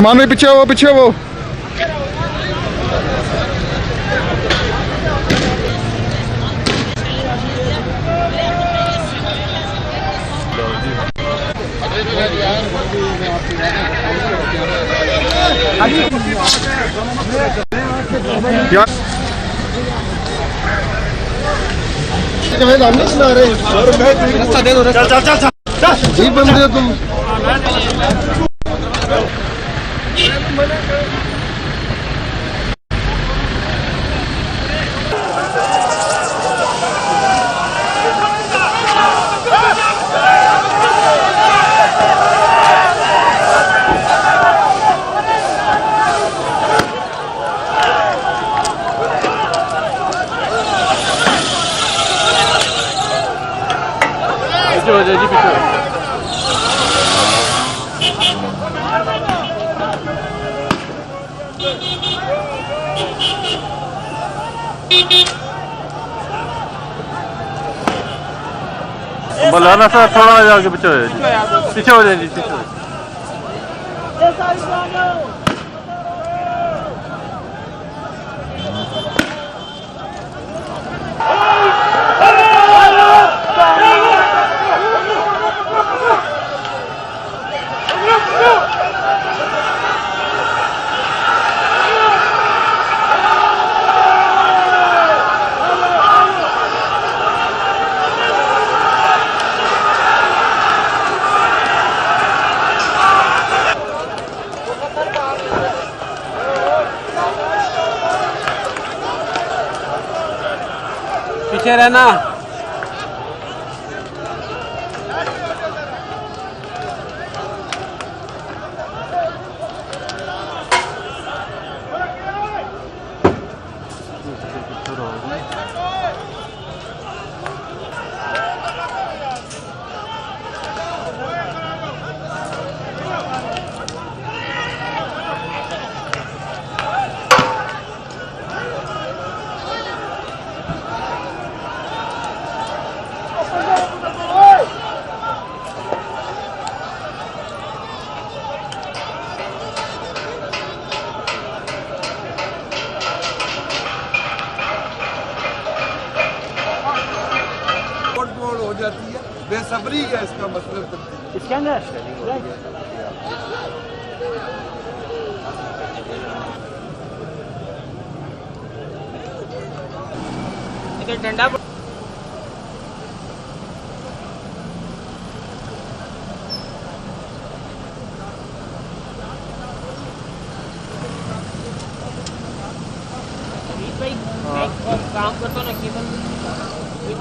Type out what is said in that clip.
सलमान भाई पीछे वो पीछे वो। हम नहीं सुना रहे। चल चल चल चल जी बंदे हो तुम। पीछे हो जाए जी, पीछे बुलाना सर, थोड़ा आगे पीछे हो जाए, पीछे हो जाए जी, पीछे हो जाए। पीछे रहना। हो जाती है बेसब्री है इसका मतलब। इसके अंदर डंडा